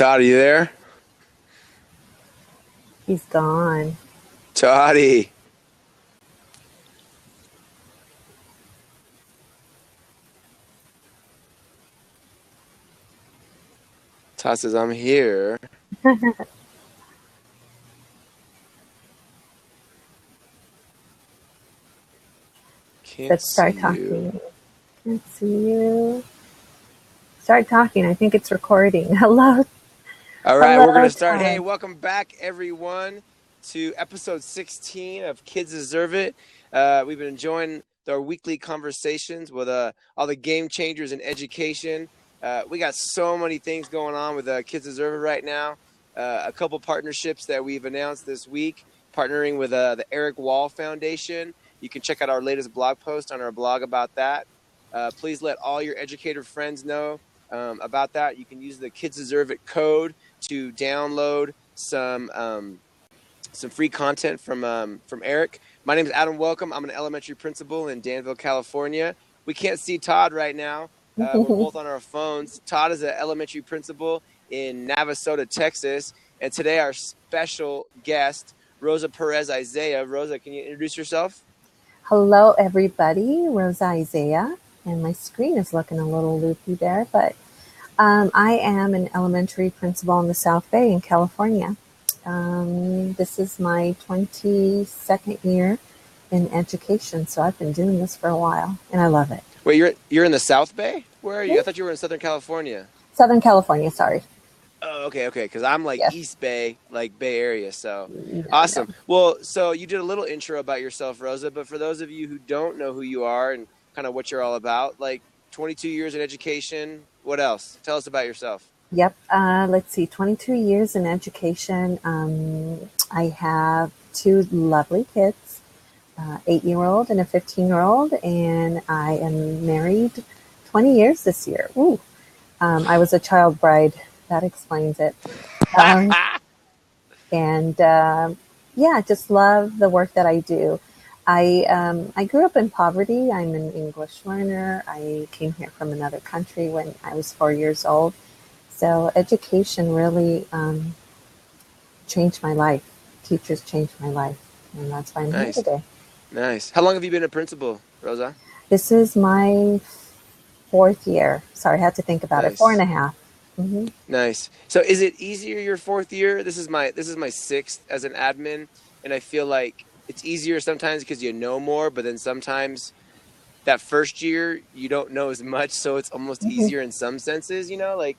Todd, are you there? He's gone. Toddy. Todd says, I'm here. Can't Let's see start you. talking. Can't see you. Start talking. I think it's recording. Hello. All right, we're going Hello, to start. Hey, Todd. welcome back, everyone, to episode 16 of Kids Deserve It. We've been enjoying our weekly conversations with all the game changers in education. We got so many things going on with Kids Deserve It right now. A couple partnerships that we've announced this week, partnering with the Eric Wall Foundation. You can check out our latest blog post on our blog about that. Please let all your educator friends know about that. You can use the Kids Deserve It code to download some free content from Eric. My name is Adam Welcome. I'm an elementary principal in Danville, California. We can't see Todd right now. We're both on our phones. Todd is an elementary principal in Navasota, Texas. And today our special guest, Rosa Perez Isaiah. Rosa, can you introduce yourself? Hello, everybody. Rosa Isaiah. And my screen is looking a little loopy there, but I am an elementary principal in the South Bay in California. This is my 22nd year in education, so I've been doing this for a while, and I love it. Wait, you're in the South Bay? Where are you? I thought you were in Southern California. Southern California, sorry. Oh, okay. Because I'm like Yes. East Bay, like Bay Area. So No. awesome. Well, so you did a little intro about yourself, Rosa, but for those of you who don't know who you are and kind of what you're all about, like 22 years in education, what else? Tell us about yourself. Yep. Let's see, 22 years in education. I have two lovely kids, 8-year-old and a 15-year-old, and I am married 20 years this year. Ooh. I was a child bride. That explains it. Um, and yeah, just love the work that I do. I grew up in poverty. I'm an English learner. I came here from another country when I was 4 years old. So education really changed my life. Teachers changed my life, and that's why I'm here Nice. today. Nice. How long have you been a principal, Rosa? This is my 4th year. Sorry, I had to think about it. Four and Nice. a half. Mm-hmm. Nice. So is it easier your fourth year? This is my sixth as an admin, and I feel like it's easier sometimes because you know more, but then sometimes that first year you don't know as much, so it's almost Mm-hmm. easier in some senses, like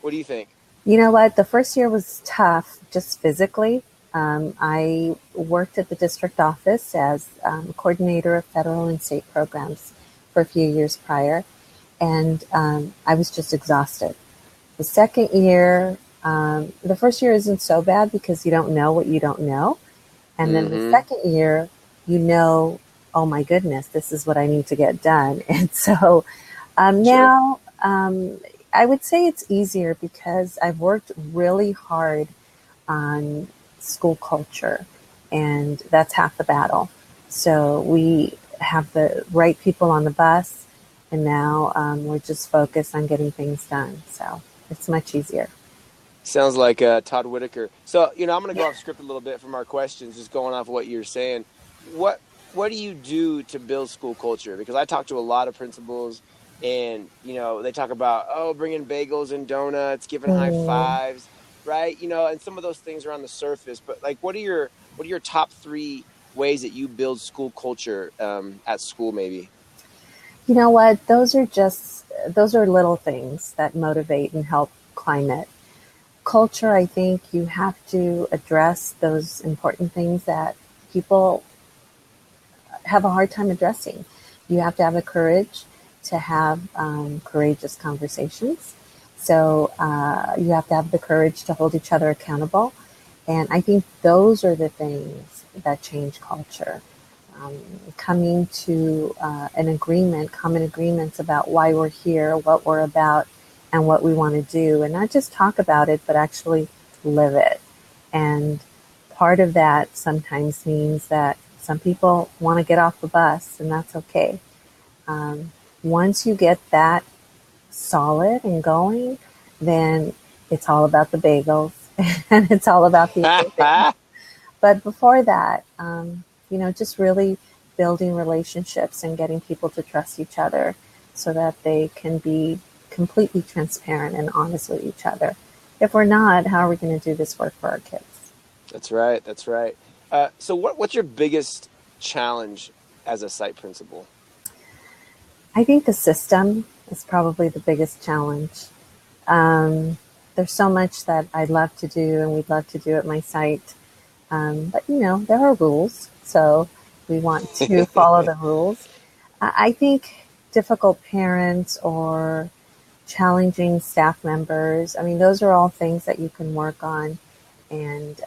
what do you think? You know what? The first year was tough, just physically. I worked at the district office as coordinator of federal and state programs for a few years prior, and I was just exhausted. The second year, the first year isn't so bad because you don't know what you don't know. And then the Mm-hmm. second year, you know, oh my goodness, this is what I need to get done. And so Sure. now I would say it's easier because I've worked really hard on school culture, and that's half the battle. So we have the right people on the bus, and now we're just focused on getting things done. So it's much easier. Sounds like Todd Whitaker. So, I'm going to go off script a little bit from our questions, just going off what you're saying. What do you do to build school culture? Because I talk to a lot of principals, and they talk about bringing bagels and donuts, giving high Mm. fives, right? And some of those things are on the surface, but like, what are your top three ways that you build school culture at school, maybe? You know what? Those are little things that motivate and help climb it. Culture, I think you have to address those important things that people have a hard time addressing. You have to have the courage to have courageous conversations. So you have to have the courage to hold each other accountable. And I think those are the things that change culture. Coming to an agreement, common agreements about why we're here, what we're about, and what we want to do, and not just talk about it, but actually live it. And part of that sometimes means that some people want to get off the bus, and that's okay. Um, Once you get that solid and going, then it's all about the bagels and it's all about the other things. But before that, just really building relationships and getting people to trust each other so that they can be completely transparent and honest with each other. If we're not, how are we going to do this work for our kids? That's right. That's right. So what's your biggest challenge as a site principal? I think the system is probably the biggest challenge. There's so much that I'd love to do and we'd love to do at my site. But, there are rules. So we want to follow the rules. I think difficult parents or challenging staff members, I mean, those are all things that you can work on. And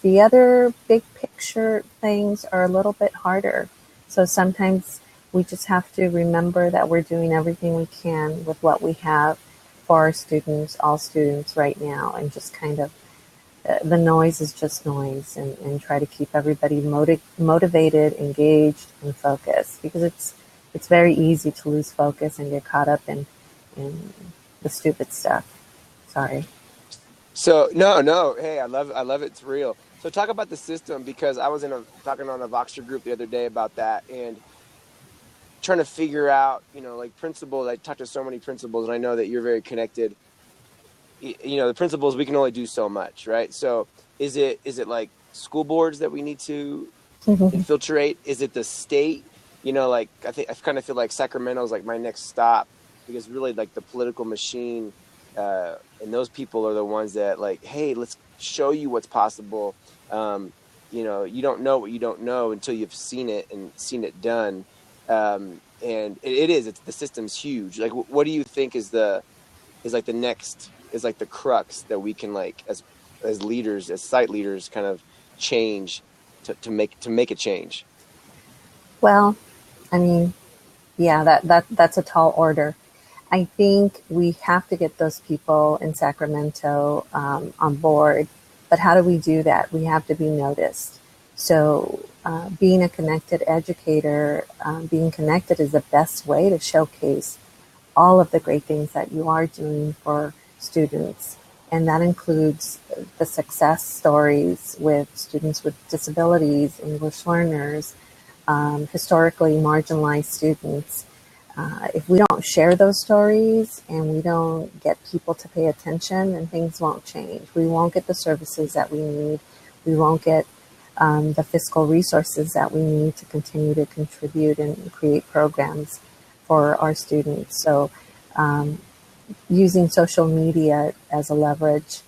the other big picture things are a little bit harder. So sometimes we just have to remember that we're doing everything we can with what we have for our students, all students right now, and just kind of the noise is just noise, and try to keep everybody motivated, engaged, and focused, because it's very easy to lose focus and get caught up in the stupid stuff. Sorry. So no. Hey, I love it. It's real. So talk about the system, because I was talking on a Voxer group the other day about that, and trying to figure out, like principals. I talked to so many principals, and I know that you're very connected. The principals, we can only do so much, right? So is it like school boards that we need to infiltrate? Is it the state? Like I kind of feel like Sacramento is like my next stop, because really like the political machine, and those people are the ones that like, hey, let's show you what's possible. You don't know what you don't know until you've seen it and seen it done. And it's the system's huge. Like, what do you think is the crux that we can, like, as leaders, as site leaders, kind of change to make a change? Well, I mean, yeah, that's a tall order. I think we have to get those people in Sacramento on board. But how do we do that? We have to be noticed. So being a connected educator, being connected is the best way to showcase all of the great things that you are doing for students. And that includes the success stories with students with disabilities, English learners, historically marginalized students. If we don't share those stories and we don't get people to pay attention, then things won't change. We won't get the services that we need. We won't get the fiscal resources that we need to continue to contribute and create programs for our students. So using social media as a leverage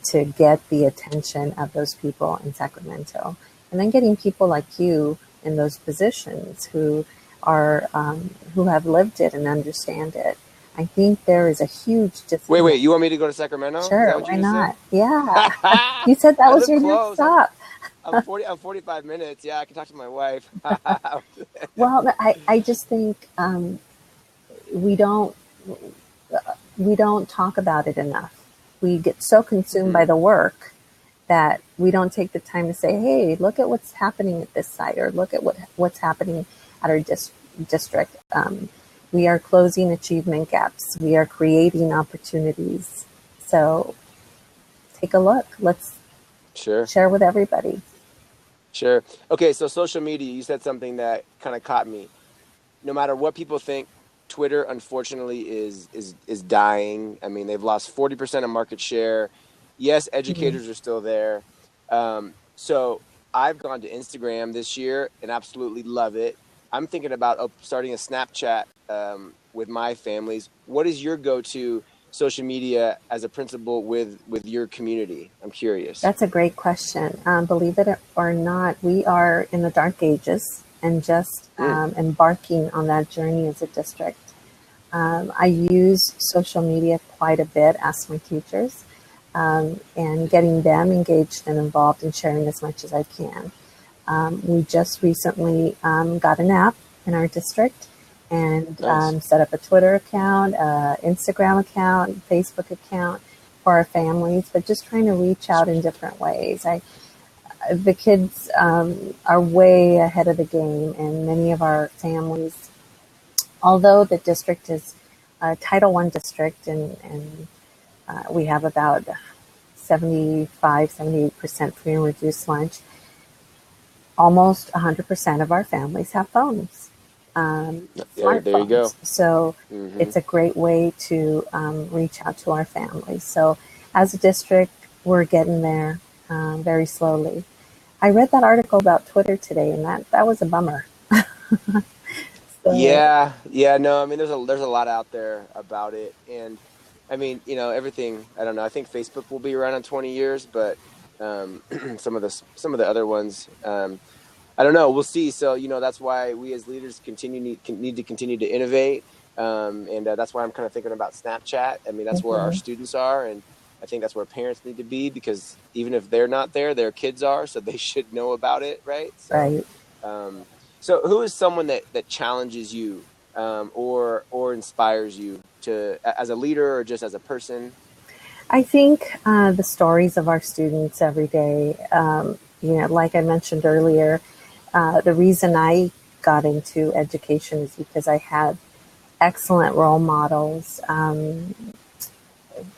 to get the attention of those people in Sacramento, and then getting people like you in those positions who are who have lived it and understand it. I think there is a huge difference. Wait, you want me to go to Sacramento? Sure, why not? Yeah. You said that was your next stop. I'm 45 minutes. Yeah, I can talk to my wife. Well, I just think we don't talk about it enough. We get so consumed by the work that we don't take the time to say, hey, look at what's happening at this site, or look at what's happening at our district. We are closing achievement gaps. We are creating opportunities. So take a look. Let's share with everybody. Sure. Okay, so social media, you said something that kind of caught me. No matter what people think, Twitter, unfortunately, is dying. I mean, they've lost 40% of market share. Yes, educators are still there. So I've gone to Instagram this year and absolutely love it. I'm thinking about starting a Snapchat with my families. What is your go-to social media as a principal with your community? I'm curious. That's a great question. Believe it or not, we are in the dark ages and just embarking on that journey as a district. I use social media quite a bit, ask my teachers, and getting them engaged and involved and sharing as much as I can. We just recently got an app in our district and set up a Twitter account, Instagram account, Facebook account for our families, but just trying to reach out in different ways. The kids are way ahead of the game, and many of our families, although the district is a Title I district and We have about 78% free and reduced lunch. Almost 100% of our families have phones, There you go. smartphones. So Hmm. it's a great way to reach out to our families. So as a district, we're getting there very slowly. I read that article about Twitter today, and that was a bummer. So Yeah, no, I mean, there's a lot out there about it, and I mean, everything. I don't know. I think Facebook will be around in 20 years, but um, some of the other ones, I don't know. We'll see. So, that's why we as leaders need to continue to innovate, and that's why I'm kind of thinking about Snapchat. I mean, that's where our mhm, students are, and I think that's where parents need to be because even if they're not there, their kids are, so they should know about it, right? So. right. Um, so who is someone that challenges you or inspires you to as a leader or just as a person? I think the stories of our students every day, like I mentioned earlier, the reason I got into education is because I had excellent role models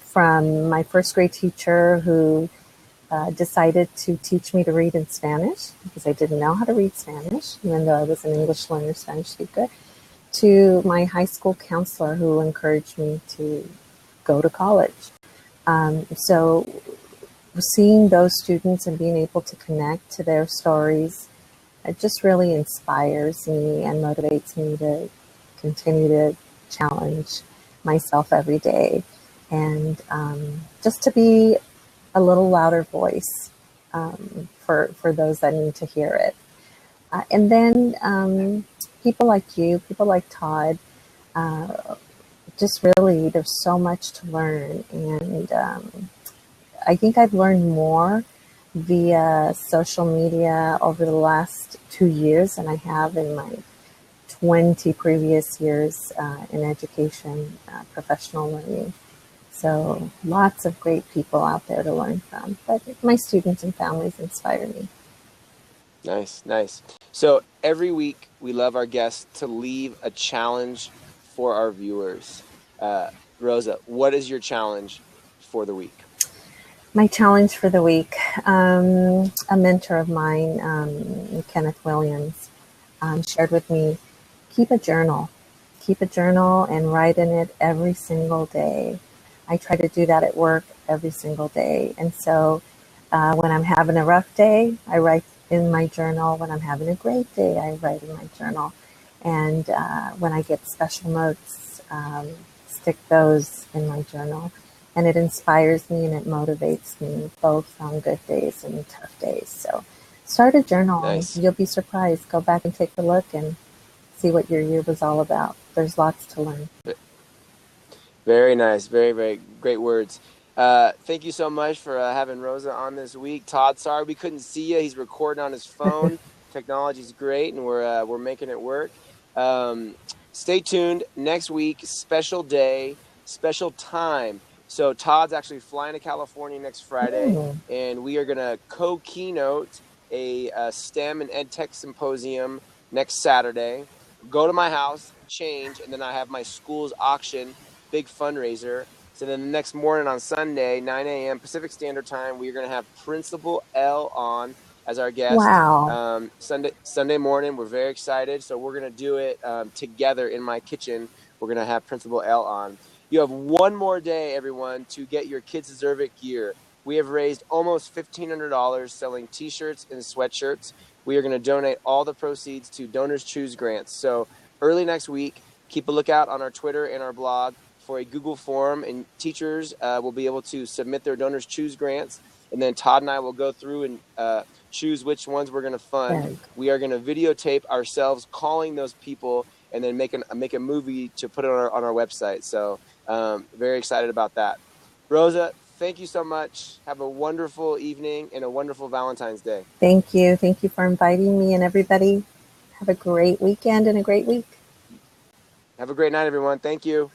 from my first grade teacher who decided to teach me to read in Spanish because I didn't know how to read Spanish, even though I was an English learner, Spanish speaker, to my high school counselor who encouraged me to go to college. So seeing those students and being able to connect to their stories, it just really inspires me and motivates me to continue to challenge myself every day and just to be a little louder voice for those that need to hear it. And then people like you, people like Todd, just really, there's so much to learn. And I think I've learned more via social media over the last 2 years than I have in my 20 previous years in education, professional learning. So lots of great people out there to learn from. But my students and families inspire me. Nice, nice. So every week we love our guests to leave a challenge for our viewers. Uh, Rosa, what is your challenge for the week? My challenge for the week, a mentor of mine, Kenneth Williams, shared with me, keep a journal. Keep a journal and write in it every single day. I try to do that at work every single day. And so when I'm having a rough day, I write in my journal. When I'm having a great day, I write in my journal. And when I get special notes, stick those in my journal. And it inspires me and it motivates me both on good days and tough days. So start a journal. Nice. You'll be surprised. Go back and take a look and see what your year was all about. There's lots to learn. Very nice. Very, very great words. Thank you so much for having Rosa on this week. Todd, sorry we couldn't see you. He's recording on his phone. Technology's great, and we're making it work. Um, Stay tuned. Next week, special day, special time. So Todd's actually flying to California next Friday, Mm, and we are going to co-keynote a STEM and EdTech symposium next Saturday. Go to my house, change, and then I have my school's auction, big fundraiser. So then the next morning on Sunday, 9 a.m. Pacific Standard Time, we are going to have Principal L on as our guest. wow. Sunday morning, we're very excited. So we're going to do it together in my kitchen. We're going to have Principal L on. You have one more day, everyone, to get your Kids Deserve It gear. We have raised almost $1,500 selling T-shirts and sweatshirts. We are going to donate all the proceeds to Donors Choose grants. So early next week, keep a lookout on our Twitter and our blog for a Google form, and teachers will be able to submit their Donors Choose grants. And then Todd and I will go through and choose which ones we're going to fund. Very We are going to videotape ourselves calling those people and then make a movie to put it on our website. So very excited about that. Rosa, thank you so much. Have a wonderful evening and a wonderful Valentine's Day. Thank you. Thank you for inviting me, and everybody have a great weekend and a great week. Have a great night, everyone. Thank you.